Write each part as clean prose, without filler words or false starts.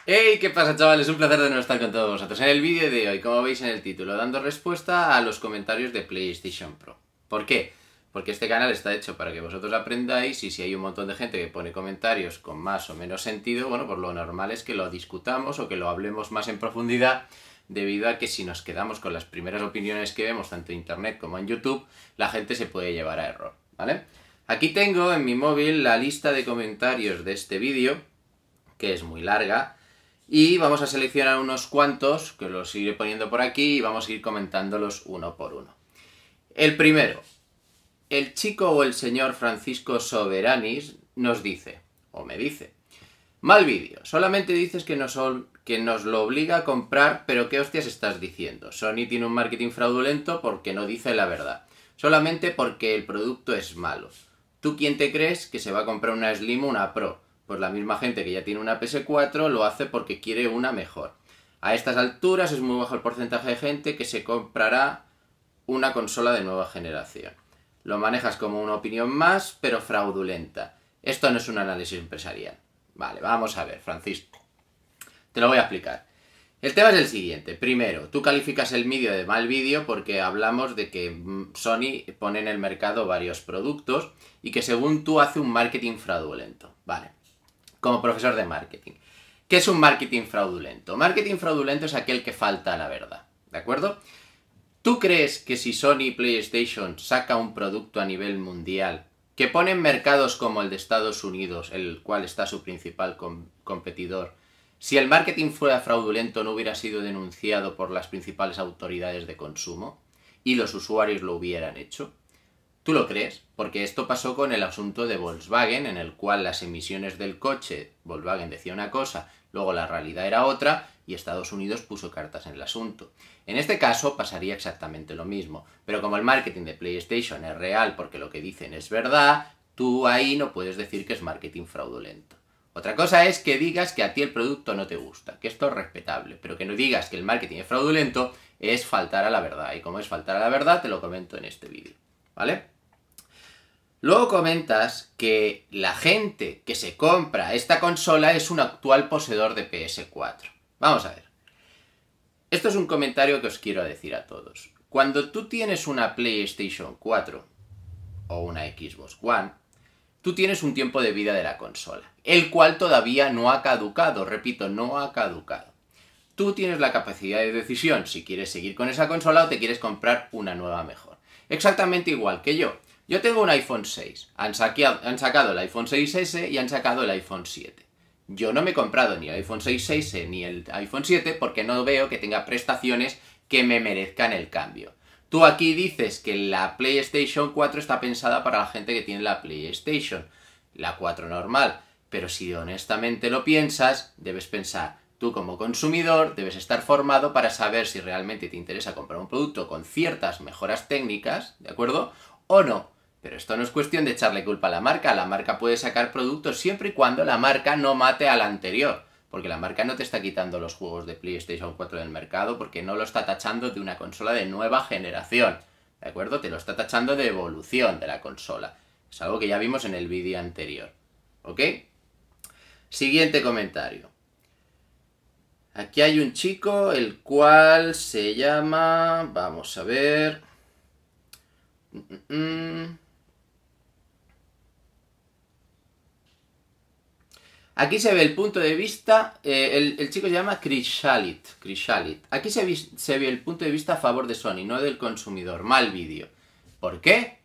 Hey, ¿qué pasa, chavales? Un placer de nuevo estar con todos vosotros. En el vídeo de hoy, como veis en el título, dando respuesta a los comentarios de PlayStation Pro. ¿Por qué? Porque este canal está hecho para que vosotros aprendáis, y si hay un montón de gente que pone comentarios con más o menos sentido, bueno, pues lo normal es que lo discutamos o que lo hablemos más en profundidad, debido a que si nos quedamos con las primeras opiniones que vemos tanto en internet como en YouTube, la gente se puede llevar a error, ¿vale? Aquí tengo en mi móvil la lista de comentarios de este vídeo, que es muy larga, y vamos a seleccionar unos cuantos, que los iré poniendo por aquí, y vamos a ir comentándolos uno por uno. El primero, el chico o el señor Francisco Soberanis nos dice, o me dice: mal vídeo, solamente dices que nos lo obliga a comprar, pero ¿qué hostias estás diciendo? Sony tiene un marketing fraudulento porque no dice la verdad, solamente porque el producto es malo. ¿Tú quién te crees que se va a comprar una Slim o una Pro? Pues la misma gente que ya tiene una PS4 lo hace porque quiere una mejor. A estas alturas es muy bajo el porcentaje de gente que se comprará una consola de nueva generación. Lo manejas como una opinión más, pero fraudulenta. Esto no es un análisis empresarial. Vale, vamos a ver, Francisco. Te lo voy a explicar. El tema es el siguiente. Primero, tú calificas el vídeo de mal vídeo porque hablamos de que Sony pone en el mercado varios productos y que según tú hace un marketing fraudulento. Vale. Como profesor de marketing. ¿Qué es un marketing fraudulento? Marketing fraudulento es aquel que falta a la verdad, ¿de acuerdo? ¿Tú crees que si Sony PlayStation saca un producto a nivel mundial, que pone en mercados como el de Estados Unidos, el cual está su principal competidor, si el marketing fuera fraudulento no hubiera sido denunciado por las principales autoridades de consumo y los usuarios lo hubieran hecho? ¿Tú lo crees? Porque esto pasó con el asunto de Volkswagen, en el cual las emisiones del coche, Volkswagen decía una cosa, luego la realidad era otra, y Estados Unidos puso cartas en el asunto. En este caso pasaría exactamente lo mismo, pero como el marketing de PlayStation es real porque lo que dicen es verdad, tú ahí no puedes decir que es marketing fraudulento. Otra cosa es que digas que a ti el producto no te gusta, que esto es respetable, pero que no digas que el marketing es fraudulento es faltar a la verdad, y como es faltar a la verdad te lo comento en este vídeo, ¿vale? Luego comentas que la gente que se compra esta consola es un actual poseedor de PS4. Vamos a ver. Esto es un comentario que os quiero decir a todos. Cuando tú tienes una PlayStation 4 o una Xbox One, tú tienes un tiempo de vida de la consola, el cual todavía no ha caducado, repito, no ha caducado. Tú tienes la capacidad de decisión si quieres seguir con esa consola o te quieres comprar una nueva mejor. Exactamente igual que yo. Yo tengo un iPhone 6, han sacado el iPhone 6S y han sacado el iPhone 7. Yo no me he comprado ni el iPhone 6S ni el iPhone 7 porque no veo que tenga prestaciones que me merezcan el cambio. Tú aquí dices que la PlayStation 4 está pensada para la gente que tiene la PlayStation, la 4 normal, pero si honestamente lo piensas, debes pensar, tú como consumidor debes estar formado para saber si realmente te interesa comprar un producto con ciertas mejoras técnicas, ¿de acuerdo? O no. Pero esto no es cuestión de echarle culpa a la marca puede sacar productos siempre y cuando la marca no mate a la anterior, porque la marca no te está quitando los juegos de PlayStation 4 del mercado porque no lo está tachando de una consola de nueva generación, ¿de acuerdo? Te lo está tachando de evolución de la consola, es algo que ya vimos en el vídeo anterior, ¿ok? Siguiente comentario. Aquí hay un chico, el cual se llama... Vamos a ver... Aquí se ve el punto de vista, el chico se llama Krishalit. Aquí se ve el punto de vista a favor de Sony, no del consumidor. Mal vídeo. ¿Por qué?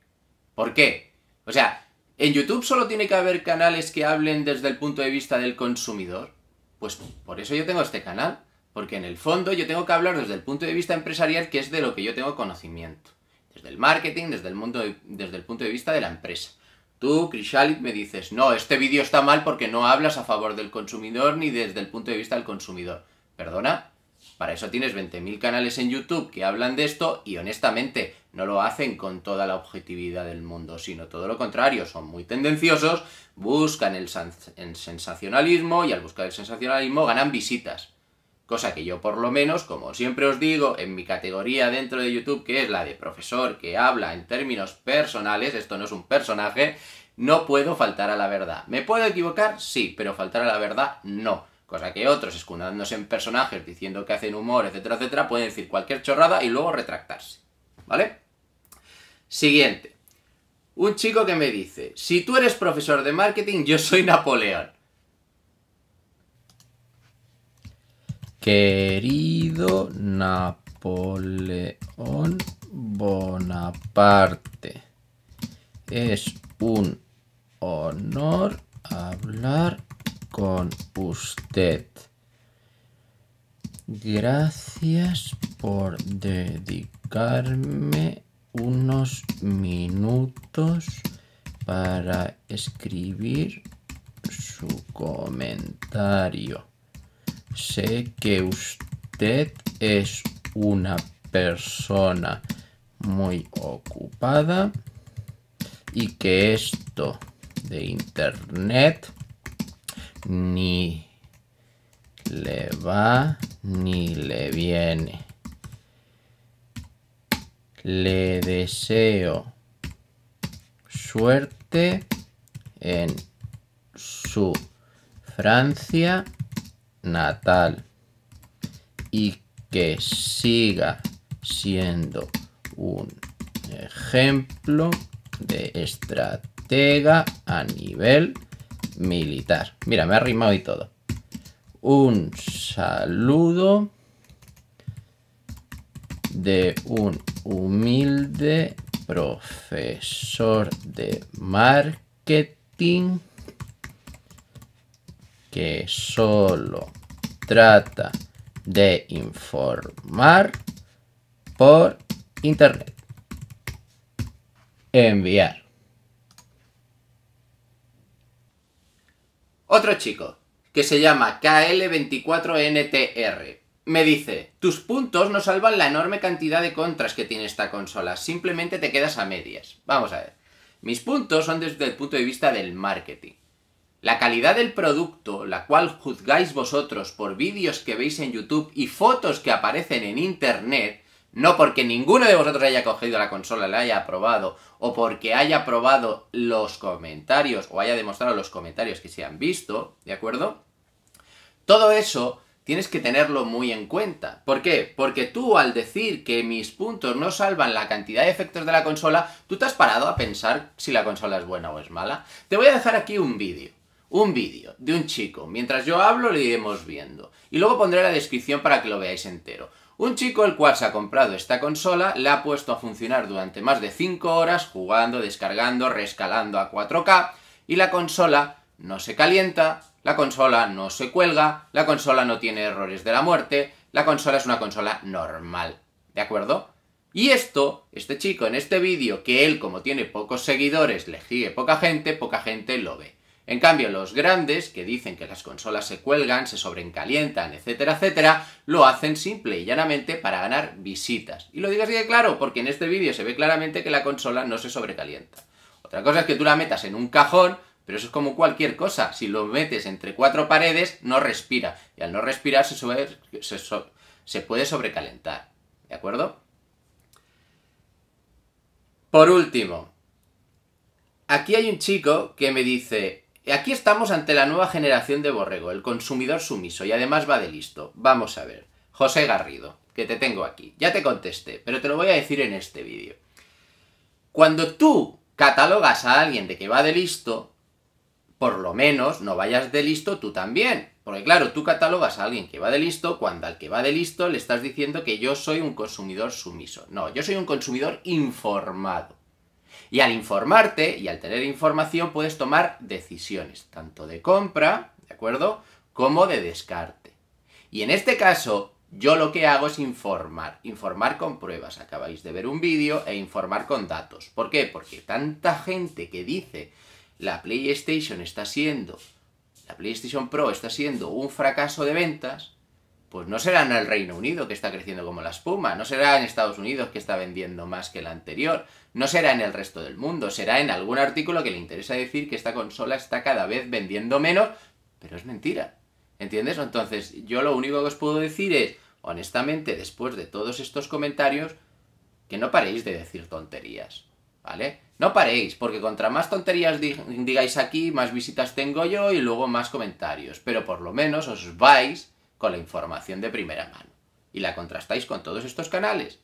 ¿Por qué? O sea, ¿en YouTube solo tiene que haber canales que hablen desde el punto de vista del consumidor? Pues por eso yo tengo este canal. Porque en el fondo yo tengo que hablar desde el punto de vista empresarial, que es de lo que yo tengo conocimiento. Desde el marketing, desde el punto de vista de la empresa. Tú, Krishalit, me dices, no, este vídeo está mal porque no hablas a favor del consumidor ni desde el punto de vista del consumidor. ¿Perdona? Para eso tienes 20.000 canales en YouTube que hablan de esto y honestamente no lo hacen con toda la objetividad del mundo, sino todo lo contrario, son muy tendenciosos, buscan el sensacionalismo y al buscar el sensacionalismo ganan visitas. Cosa que yo por lo menos, como siempre os digo, en mi categoría dentro de YouTube, que es la de profesor que habla en términos personales, esto no es un personaje, no puedo faltar a la verdad. ¿Me puedo equivocar? Sí, pero faltar a la verdad no. Cosa que otros, escudándose en personajes, diciendo que hacen humor, etcétera, etcétera, pueden decir cualquier chorrada y luego retractarse. ¿Vale? Siguiente. Un chico que me dice, si tú eres profesor de marketing, yo soy Napoleón. Querido Napoleón Bonaparte, es un honor hablar con usted. Gracias por dedicarme unos minutos para escribir su comentario. Sé que usted es una persona muy ocupada y que esto de internet ni le va ni le viene. Le deseo suerte en su Francia natal y que siga siendo un ejemplo de estratega a nivel militar. Mira, me ha rimado y todo. Un saludo de un humilde profesor de marketing que solo trata de informar por internet. Enviar. Otro chico, que se llama KL24NTR, me dice, tus puntos no salvan la enorme cantidad de contras que tiene esta consola, simplemente te quedas a medias. Vamos a ver, mis puntos son desde el punto de vista del marketing. La calidad del producto, la cual juzgáis vosotros por vídeos que veis en YouTube y fotos que aparecen en internet, no porque ninguno de vosotros haya cogido la consola, la haya probado, o porque haya probado los comentarios, o haya demostrado los comentarios que se han visto, ¿de acuerdo? Todo eso tienes que tenerlo muy en cuenta. ¿Por qué? Porque tú, al decir que mis puntos no salvan la cantidad de efectos de la consola, tú te has parado a pensar si la consola es buena o es mala. Te voy a dejar aquí un vídeo de un chico. Mientras yo hablo lo iremos viendo. Y luego pondré la descripción para que lo veáis entero. Un chico el cual se ha comprado esta consola, la ha puesto a funcionar durante más de 5 horas, jugando, descargando, reescalando a 4K, y la consola no se calienta, la consola no se cuelga, la consola no tiene errores de la muerte, la consola es una consola normal, ¿de acuerdo? Y este chico en este vídeo, que él como tiene pocos seguidores, le sigue poca gente lo ve. En cambio, los grandes, que dicen que las consolas se cuelgan, se sobrecalientan, etcétera, etcétera, lo hacen simple y llanamente para ganar visitas. Y lo digo así de claro, porque en este vídeo se ve claramente que la consola no se sobrecalienta. Otra cosa es que tú la metas en un cajón, pero eso es como cualquier cosa. Si lo metes entre 4 paredes, no respira. Y al no respirar se puede sobrecalentar. ¿De acuerdo? Por último, aquí hay un chico que me dice... Aquí estamos ante la nueva generación de borrego, el consumidor sumiso, y además va de listo. Vamos a ver. José Garrido, que te tengo aquí. Ya te contesté, pero te lo voy a decir en este vídeo. Cuando tú catalogas a alguien de que va de listo, por lo menos no vayas de listo tú también. Porque claro, tú catalogas a alguien que va de listo cuando al que va de listo le estás diciendo que yo soy un consumidor sumiso. No, yo soy un consumidor informado. Y al informarte y al tener información puedes tomar decisiones, tanto de compra, ¿de acuerdo?, como de descarte. Y en este caso, yo lo que hago es informar con pruebas. Acabáis de ver un vídeo e informar con datos. ¿Por qué? Porque tanta gente que dice la PlayStation Pro está siendo un fracaso de ventas, pues no será en el Reino Unido, que está creciendo como la espuma, no será en Estados Unidos, que está vendiendo más que el anterior, no será en el resto del mundo, será en algún artículo que le interesa decir que esta consola está cada vez vendiendo menos, pero es mentira, ¿entiendes? Entonces, yo lo único que os puedo decir es, honestamente, después de todos estos comentarios, que no paréis de decir tonterías, ¿vale? No paréis, porque contra más tonterías digáis aquí, más visitas tengo yo y luego más comentarios. Pero por lo menos os vais con la información de primera mano. Y la contrastáis con todos estos canales.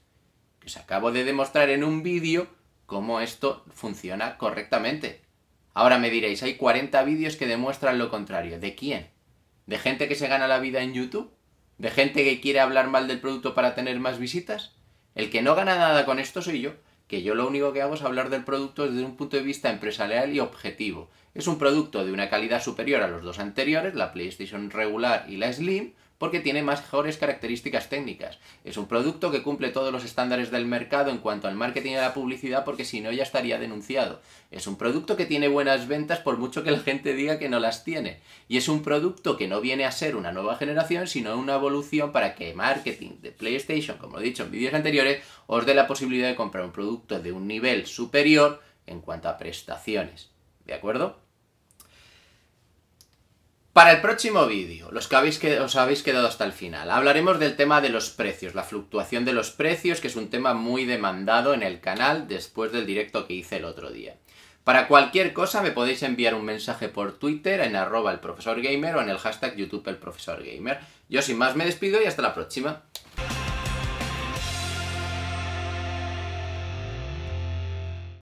Que os acabo de demostrar en un vídeo cómo esto funciona correctamente. Ahora me diréis, hay 40 vídeos que demuestran lo contrario. ¿De quién? ¿De gente que se gana la vida en YouTube? ¿De gente que quiere hablar mal del producto para tener más visitas? El que no gana nada con esto soy yo, que yo lo único que hago es hablar del producto desde un punto de vista empresarial y objetivo. Es un producto de una calidad superior a los dos anteriores, la PlayStation regular y la Slim, porque tiene mejores características técnicas. Es un producto que cumple todos los estándares del mercado en cuanto al marketing y a la publicidad, porque si no ya estaría denunciado. Es un producto que tiene buenas ventas por mucho que la gente diga que no las tiene. Y es un producto que no viene a ser una nueva generación, sino una evolución para que marketing de PlayStation, como he dicho en vídeos anteriores, os dé la posibilidad de comprar un producto de un nivel superior en cuanto a prestaciones. ¿De acuerdo? Para el próximo vídeo, los que os habéis quedado hasta el final, hablaremos del tema de los precios, la fluctuación de los precios, que es un tema muy demandado en el canal después del directo que hice el otro día. Para cualquier cosa me podéis enviar un mensaje por Twitter en @elprofesorgamer o en el hashtag YouTube elprofesorgamer. Yo sin más me despido y hasta la próxima.